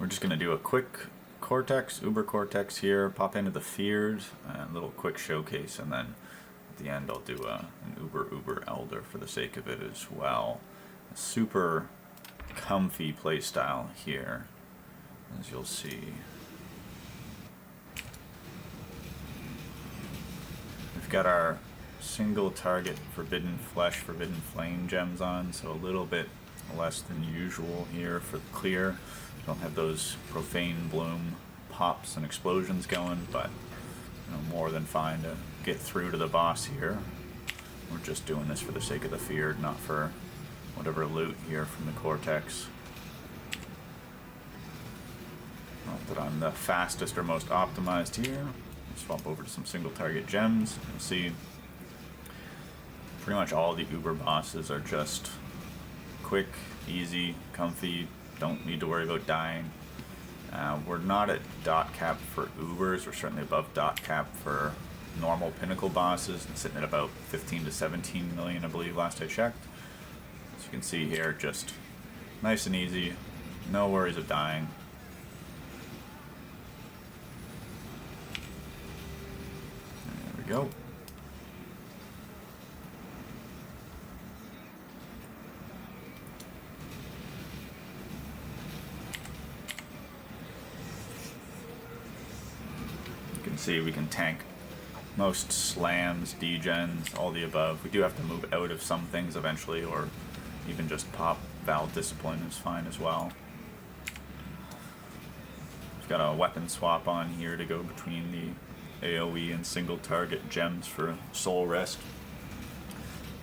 We're just going to do a quick Cortex, Uber Cortex here, pop into the Feared, and a little quick showcase, and then at the end I'll do an Uber Elder for the sake of it as well. A super comfy playstyle here, as you'll see. We've got our single target Forbidden Flesh, Forbidden Flame gems on, so a little bit less than usual here for the clear. Don't have those Profane Bloom pops and explosions going, but more than fine to get through to the boss here. We're just doing this for the sake of the Feared, not for whatever loot here from the Cortex. Not that I'm the fastest or most optimized here. Swap over to some single target gems. You'll see pretty much all the Uber bosses are just quick, easy, comfy, don't need to worry about dying. We're not at dot cap for Ubers, we're certainly above dot cap for normal pinnacle bosses, and sitting at about 15 to 17 million, I believe, last I checked. As you can see here, just nice and easy, no worries of dying. There we go. See, we can tank most slams, degens, all the above. We do have to move out of some things eventually, or even just pop Val Discipline is fine as well. We've got a weapon swap on here to go between the AoE and single target gems for Soulwrest.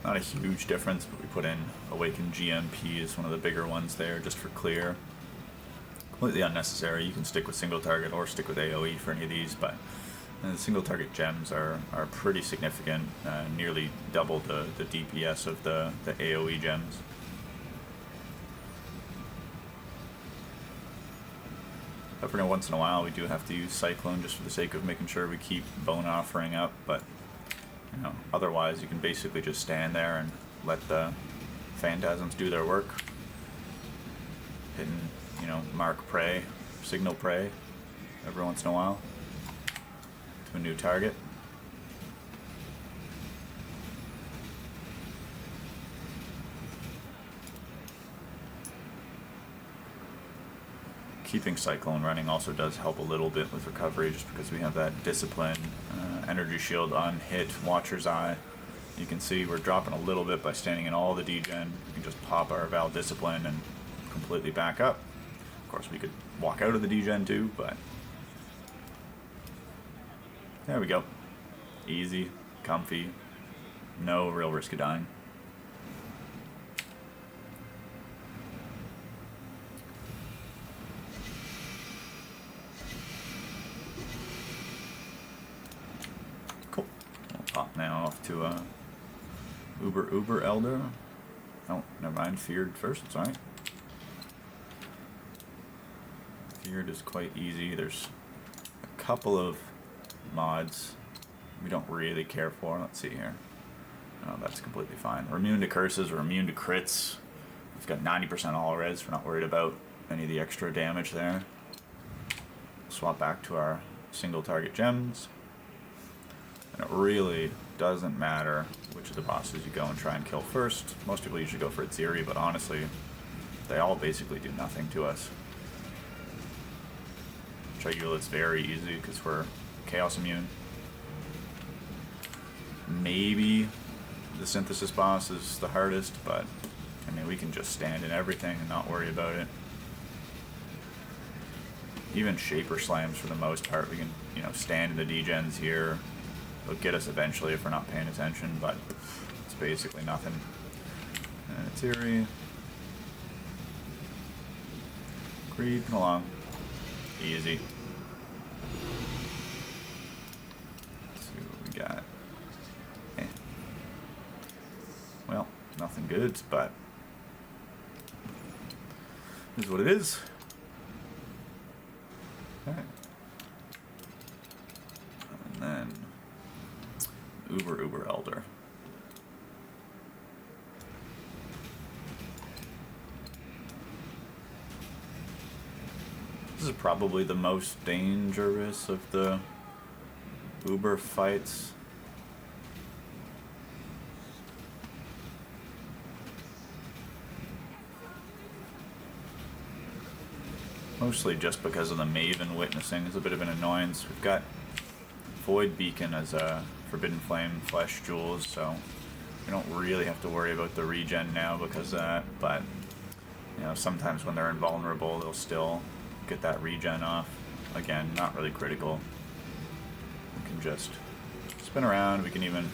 Not a huge difference, but we put in Awakened GMP as one of the bigger ones there just for clear. Completely unnecessary. You can stick with single target or stick with AoE for any of these, but the single target gems are pretty significant, nearly double the DPS of the AoE gems. Every once in a while we do have to use Cyclone just for the sake of making sure we keep Bone Offering up, but otherwise you can basically just stand there and let the Phantasms do their work. Hitting, mark prey, signal prey every once in a while to a new target. Keeping Cyclone running also does help a little bit with recovery, just because we have that Discipline, Energy Shield on hit, Watcher's Eye. You can see we're dropping a little bit by standing in all the degen. We can just pop our Val Discipline and completely back up. Of course, we could walk out of the degen too, but there we go. Easy, comfy, no real risk of dying. Cool. We'll pop now off to Uber Elder. Oh, never mind. Feared first. It's alright. Feared is quite easy. There's a couple of mods we don't really care for. Let's see here. Oh, that's completely fine. We're immune to curses. We're immune to crits. We've got 90% all res. We're not worried about any of the extra damage there. Swap back to our single target gems. And it really doesn't matter which of the bosses you go and try and kill first. Most people usually go for Zeri, but honestly, they all basically do nothing to us. Trigula's very easy because we're Chaos immune. Maybe the Synthesis boss is the hardest, but I mean, we can just stand in everything and not worry about it. Even Shaper Slams, for the most part, we can, stand in the degens here. They'll get us eventually if we're not paying attention, but it's basically nothing. And it's Zeri. Creeping along. Easy. Got well, nothing good, but this is what it is. Okay. And then Uber Elder. This is probably the most dangerous of the Uber fights. Mostly just because of the Maven witnessing is a bit of an annoyance. We've got Void Beacon as a Forbidden Flame Flesh Jewels, so we don't really have to worry about the regen now because of that, but you know, sometimes when they're invulnerable, they'll still get that regen off. Again, not really critical. We can just spin around. We can even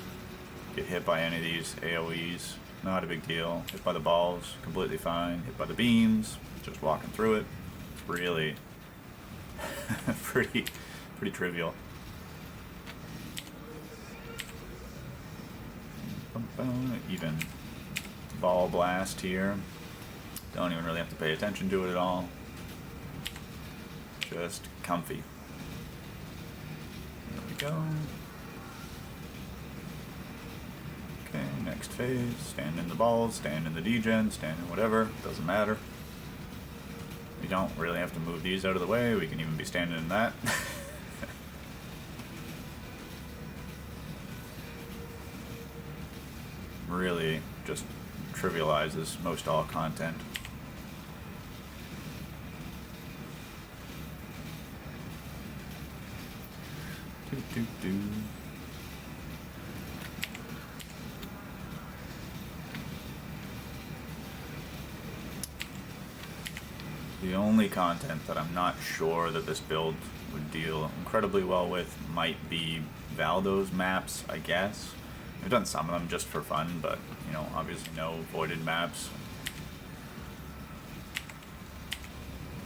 get hit by any of these AoEs. Not a big deal. Hit by the balls, completely fine. Hit by the beams, just walking through it. It's really pretty trivial. Even ball blast here. Don't even really have to pay attention to it at all. Just comfy. There we go. Okay, next phase. Stand in the balls, stand in the degen, stand in whatever. Doesn't matter. We don't really have to move these out of the way. We can even be standing in that. Really just trivializes most all content. Do. The only content that I'm not sure that this build would deal incredibly well with might be Valdo's maps, I guess. I've done some of them just for fun, but, you know, obviously no voided maps.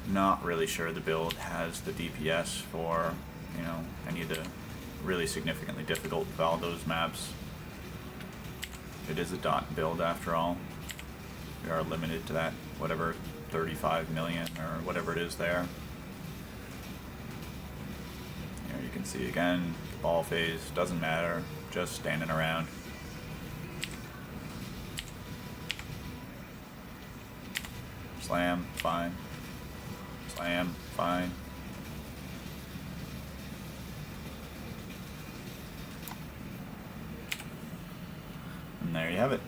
Not really sure the build has the DPS for, you know, any of the really significantly difficult Valdo's maps. It is a dot build after all. We are limited to that, whatever, 35 million or whatever it is there. Here you can see again, ball phase, doesn't matter, just standing around. Slam, fine. Slam, fine. And there you have it.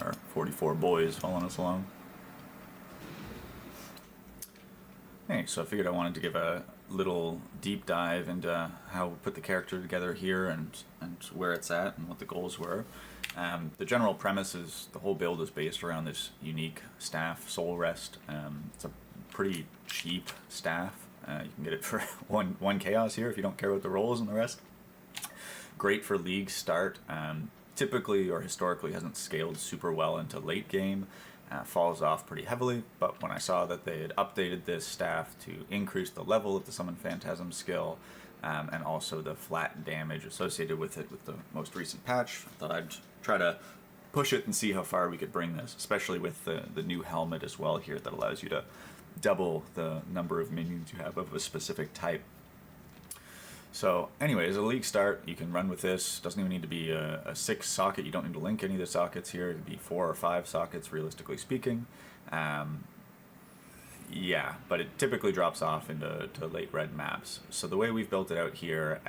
Our 44 boys following us along. Hey, so I figured I wanted to give a little deep dive into how we put the character together here and where it's at and what the goals were. The general premise is the whole build is based around this unique staff, Soulwrest. It's a pretty cheap staff. You can get it for one chaos here if you don't care about the rolls and the rest. Great for league start. Typically or historically hasn't scaled super well into late game. Falls off pretty heavily, but when I saw that they had updated this staff to increase the level of the Summon Phantasm skill and also the flat damage associated with it with the most recent patch, I thought I'd try to push it and see how far we could bring this, especially with the new helmet as well here that allows you to double the number of minions you have of a specific type. So anyways, a league start, you can run with this. Doesn't even need to be a 6 socket. You don't need to link any of the sockets here. It could be 4 or 5 sockets, realistically speaking. Yeah, but it typically drops off into late red maps. So the way we've built it out here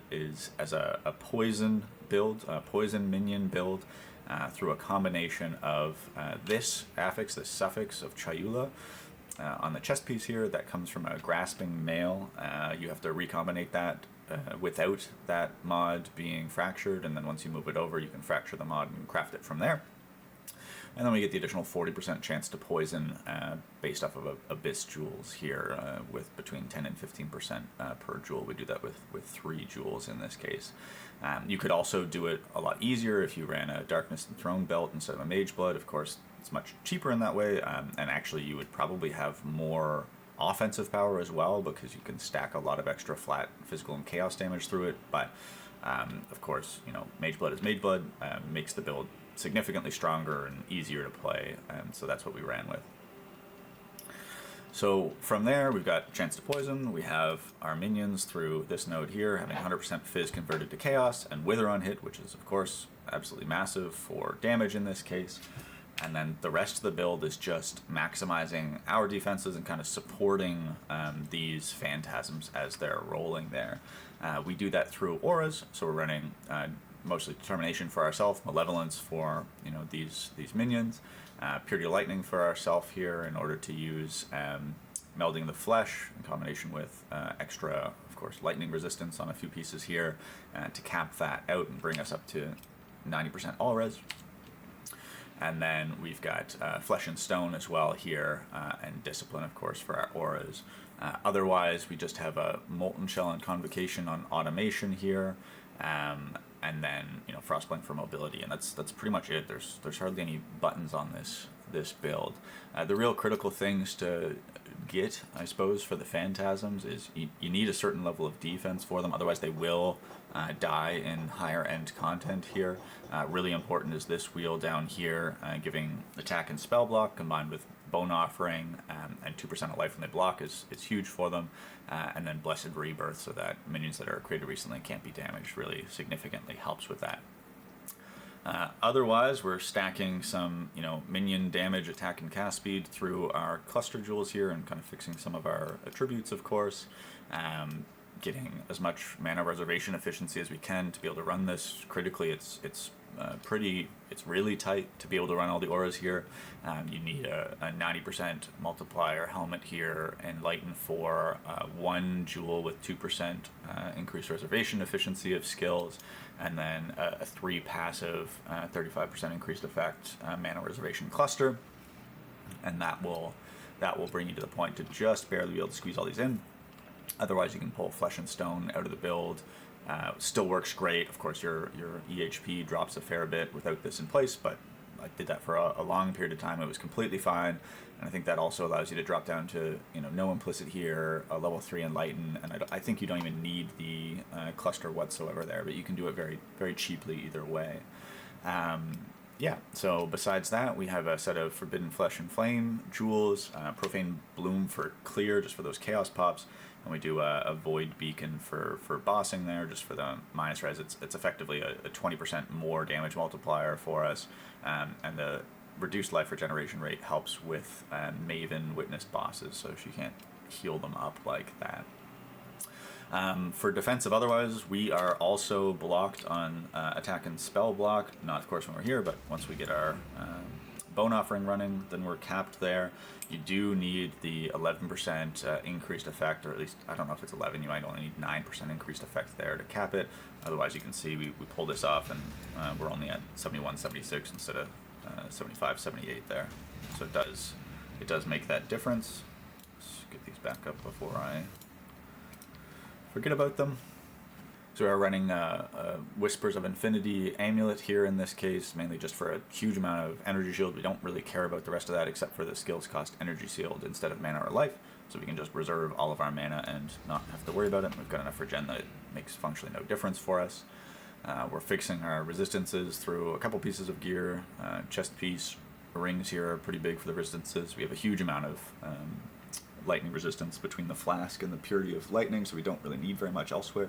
is as a poison build, a poison minion build, through a combination of this affix, this suffix of Chayula, on the chest piece here that comes from a grasping mail. You have to recombinate that without that mod being fractured, and then once you move it over you can fracture the mod and craft it from there. And then we get the additional 40% chance to poison based off of Abyss jewels here with between 10 and 15% per jewel. We do that with 3 jewels in this case. You could also do it a lot easier if you ran a Darkness and Throne belt instead of a Mage Blood. Of course, it's much cheaper in that way, and actually you would probably have more offensive power as well because you can stack a lot of extra flat physical and chaos damage through it. But of course, you know, Mage Blood is Mage Blood, makes the build significantly stronger and easier to play, and so that's what we ran with. So from there, we've got Chance to Poison. We have our minions through this node here having 100% Fizz converted to Chaos, and Wither on hit, which is, of course, absolutely massive for damage in this case. And then the rest of the build is just maximizing our defenses and kind of supporting these phantasms as they're rolling there. We do that through auras, so we're running mostly Determination for ourselves, Malevolence for these minions, Purity Lightning for ourselves here in order to use Melding the Flesh in combination with extra, of course, lightning resistance on a few pieces here to cap that out and bring us up to 90% all res. And then we've got Flesh and Stone as well here, and Discipline, of course, for our auras. Otherwise, we just have a Molten Shell and Convocation on automation here, and then Frostblink for mobility, and that's pretty much it. There's hardly any buttons on this build. The real critical things to get, I suppose, for the Phantasms is you need a certain level of defense for them, otherwise they will die in higher end content here. Really important is this wheel down here, giving attack and spell block combined with Bone Offering and 2% of life when they block is huge for them. And then Blessed Rebirth, so that minions that are created recently can't be damaged, really significantly helps with that. Otherwise, we're stacking some, minion damage, attack, and cast speed through our cluster jewels here, and kind of fixing some of our attributes, of course. Getting as much mana reservation efficiency as we can to be able to run this. Critically, it's really tight to be able to run all the auras here. You need a 90% multiplier helmet here, Enlighten for 1 jewel with 2% increased reservation efficiency of skills, and then a 3 passive 35% increased effect mana reservation cluster, and that will bring you to the point to just barely be able to squeeze all these in. Otherwise, you can pull Flesh and Stone out of the build. Still works great. Of course, your EHP drops a fair bit without this in place, but I did that for a long period of time. It was completely fine, and I think that also allows you to drop down to no implicit here, a level 3 Enlighten, and I think you don't even need the cluster whatsoever there, but you can do it very, very cheaply either way. Yeah, so besides that, we have a set of Forbidden Flesh and Flame jewels, Profane Bloom for clear, just for those chaos pops, and we do a Void Beacon for bossing there, just for the minus res. It's effectively a 20% more damage multiplier for us, and the reduced life regeneration rate helps with Maven Witness bosses, so she can't heal them up like that. For defensive otherwise, we are also blocked on attack and spell block, not of course when we're here, but once we get our Bone Offering running, then we're capped there. You do need the 11% increased effect, or at least, I don't know if it's 11, you might only need 9% increased effect there to cap it. Otherwise, you can see we pull this off, and we're only at 71, 76 instead of 75, 78 there. So it does make that difference. Let's get these back up before I forget about them. So we're running Whispers of Infinity Amulet here in this case, mainly just for a huge amount of energy shield. We don't really care about the rest of that except for the skills cost energy shield instead of mana or life, so we can just reserve all of our mana and not have to worry about it. And we've got enough regen that it makes functionally no difference for us. We're fixing our resistances through a couple pieces of gear. Chest piece rings here are pretty big for the resistances. We have a huge amount of lightning resistance between the flask and the purity of lightning, so we don't really need very much elsewhere.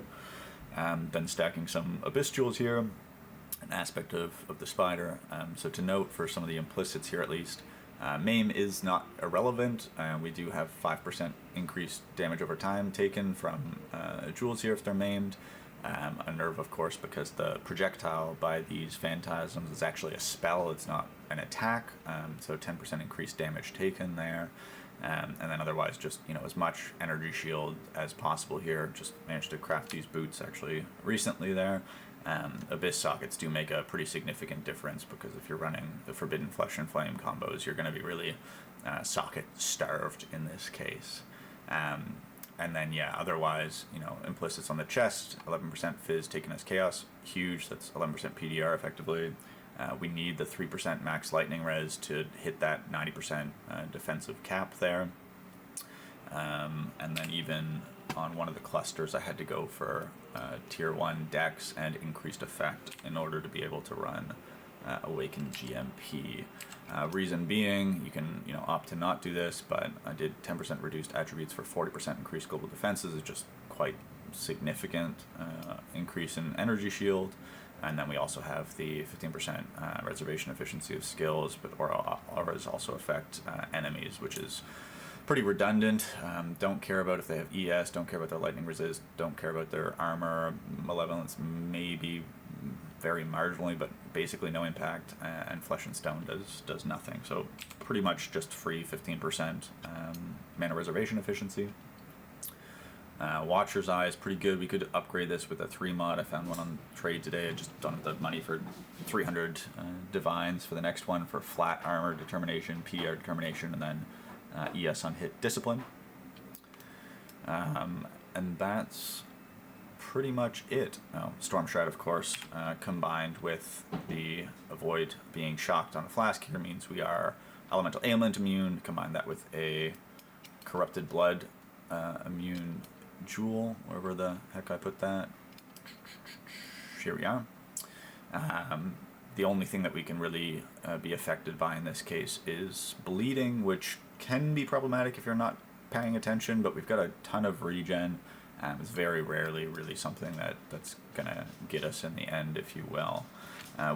Then stacking some abyss jewels here, an aspect of the spider. So to note for some of the implicits here at least, Maim is not irrelevant. We do have 5% increased damage over time taken from jewels here if they're maimed. A nerve, of course, because the projectile by these phantasms is actually a spell, it's not an attack, so 10% increased damage taken there. And then otherwise just, as much energy shield as possible here. Just managed to craft these boots actually recently there. Abyss sockets do make a pretty significant difference, because if you're running the Forbidden Flesh and Flame combos, you're going to be really socket starved in this case. And then, yeah, otherwise, implicits on the chest, 11% Fizz taken as Chaos, huge, that's 11% PDR effectively. We need the 3% max lightning res to hit that 90% defensive cap there. And then even on one of the clusters, I had to go for tier 1 dex and increased effect in order to be able to run Awaken GMP. Reason being, you can opt to not do this, but I did 10% reduced attributes for 40% increased global defenses. Is just quite significant increase in energy shield. And then we also have the 15% reservation efficiency of skills, but auras also affect enemies, which is pretty redundant. Don't care about if they have ES, don't care about their lightning resist, don't care about their armor. Malevolence maybe very marginally, but basically no impact, and Flesh and Stone does nothing. So pretty much just free 15% mana reservation efficiency. Watcher's Eye is pretty good. We could upgrade this with a 3 mod. I found one on trade today. I just don't have the money for 300 divines for the next one for flat armor determination, PR determination, and then ES on hit discipline. And that's pretty much it. Storm Shroud, of course, combined with the avoid being shocked on a flask here means we are elemental ailment immune. Combine that with a corrupted blood immune jewel, wherever the heck I put that. Here we are. The only thing that we can really be affected by in this case is bleeding, which can be problematic if you're not paying attention, but we've got a ton of regen. It's very rarely really something that's going to get us in the end, if you will.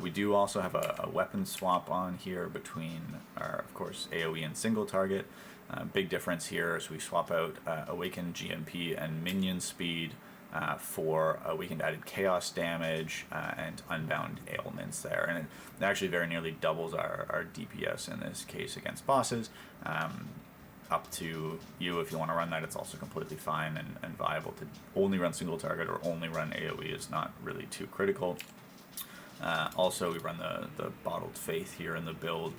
We do also have a weapon swap on here between our, of course, AoE and single target. Big difference here is we swap out Awakened GMP and Minion Speed for Awakened added Chaos damage and Unbound Ailments there. And it actually very nearly doubles our DPS in this case against bosses. Up to you if you want to run that. It's also completely fine and viable to only run single target or only run AoE is not really too critical. Also, we run the Bottled Faith here in the build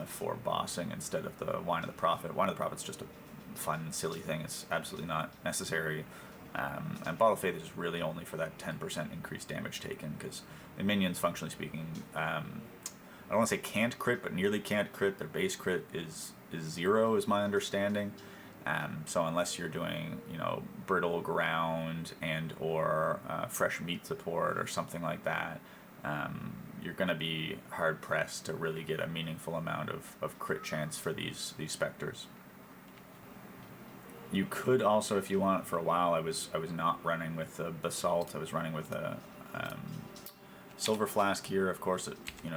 for bossing instead of the Wine of the Prophet. Wine of the Prophet's just a fun, silly thing. It's absolutely not necessary. And Bottled Faith is really only for that 10% increased damage taken, because the minions, functionally speaking, I don't want to say can't crit, but nearly can't crit. Their base crit is 0, is my understanding. So unless you're doing, brittle ground and or fresh meat support or something like that, you're going to be hard pressed to really get a meaningful amount of crit chance for these specters. You could also, if you want, for a while I was not running with the Basalt. I was running with a Silver Flask here. Of course, it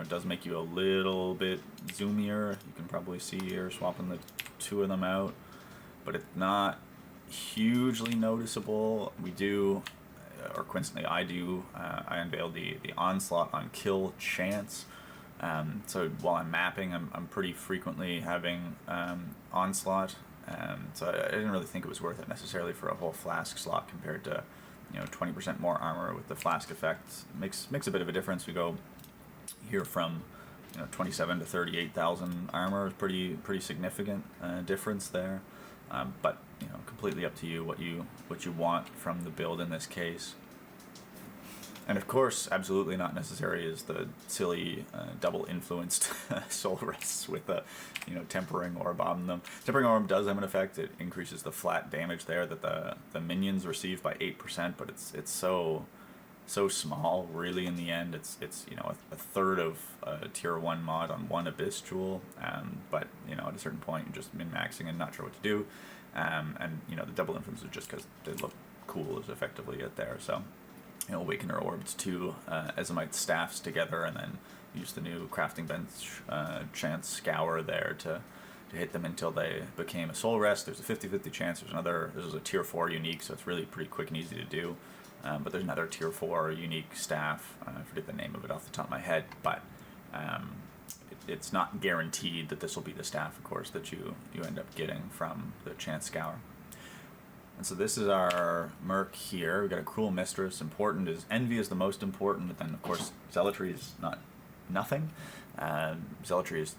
does make you a little bit zoomier. You can probably see here swapping the two of them out, but it's not hugely noticeable. We do, or coincidentally I do, I unveiled the Onslaught on kill chance. So while I'm mapping, I'm pretty frequently having Onslaught. So I didn't really think it was worth it necessarily for a whole flask slot compared to 20% more armor with the flask effect. Makes a bit of a difference. We go here from 27 to 38,000 armor. Pretty significant difference there. But completely up to you what you want from the build in this case. And of course, absolutely not necessary is the silly double influenced soul rests with a tempering orb on them. Tempering orb does have an effect. It increases the flat damage there that the minions receive by 8%, but it's so small really in the end. It's a third of a tier 1 mod on one abyss jewel. But at a certain point you're just min-maxing and not sure what to do. And the double influence is just because they look cool is effectively it there. So Awakener Orbs, 2 Ezomite Staffs together, and then use the new Crafting Bench chance Scour there to hit them until they became a Soul Rest. There's a 50-50 chance. This is a tier 4 unique, so it's really pretty quick and easy to do. But there's another tier 4 unique staff. I forget the name of it off the top of my head, but it's not guaranteed that this will be the staff, of course, that you end up getting from the chance Scour. And so this is our Merc here. We've got a Cruel Mistress. Important is Envy is the most important, but then of course Zealotry is not nothing. Zealotry is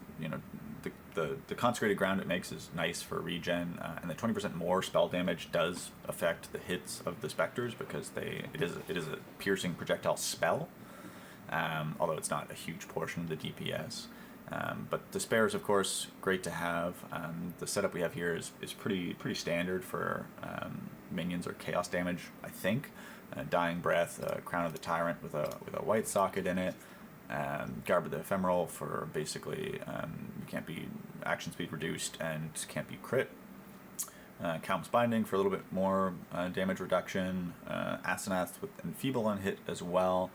the consecrated ground it makes is nice for regen, and the 20% more spell damage does affect the hits of the specters because it is a piercing projectile spell, although it's not a huge portion of the DPS. But Despair is, of course, great to have. The setup we have here is pretty standard for minions or chaos damage, I think. Dying Breath, Crown of the Tyrant with a white socket in it. Garb of the Ephemeral for basically you can't be action speed reduced and can't be crit. Calm's Binding for a little bit more damage reduction. Asenath with Enfeeble on hit as well.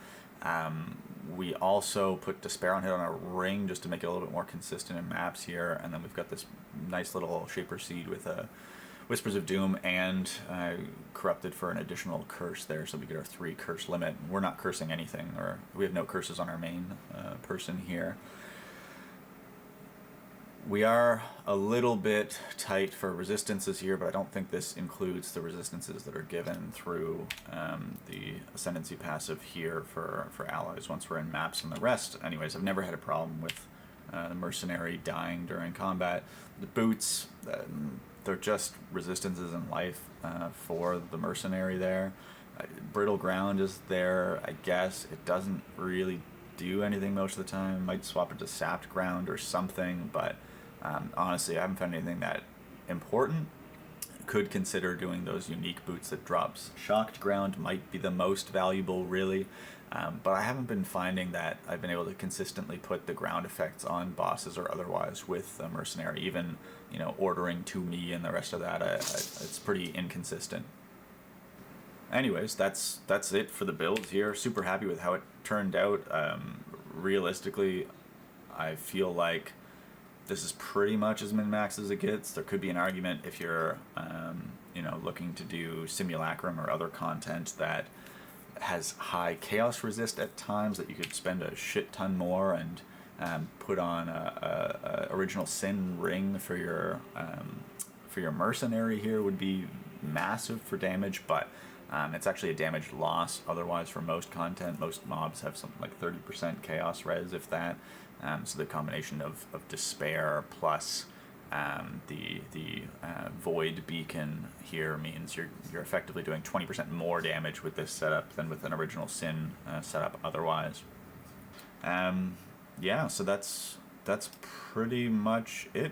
We also put Despair on hit on our ring just to make it a little bit more consistent in maps here. And then we've got this nice little Shaper Seed with Whispers of Doom and Corrupted for an additional curse there, so we get our 3 curse limit. We're not cursing anything, or we have no curses on our main person here. We are a little bit tight for resistances here, but I don't think this includes the resistances that are given through the Ascendancy passive here for allies once we're in maps. And the rest, anyways, I've never had a problem with the Mercenary dying during combat. The boots, they're just resistances in life for the Mercenary there. Brittle Ground is there, I guess. It doesn't really do anything most of the time. Might swap it to Sapped Ground or something, but honestly, I haven't found anything that important. Could consider doing those unique boots that drops. Shocked Ground might be the most valuable, really, but I haven't been finding that I've been able to consistently put the ground effects on bosses or otherwise with the Mercenary. Even, you know, ordering to me and the rest of that, it's pretty inconsistent. Anyways, that's it for the build here. Super happy with how it turned out. Realistically, I feel like this is pretty much as min-max as it gets. There could be an argument if you're, you know, looking to do Simulacrum or other content that has high chaos resist at times, that you could spend a shit ton more and put on a original sin ring for your Mercenary here would be massive for damage, but it's actually a damage loss otherwise for most content. Most mobs have something like 30% chaos res, if that. So the combination of Despair plus the Void Beacon here means you're effectively doing 20% more damage with this setup than with an original Sin setup otherwise. Yeah, so that's pretty much it.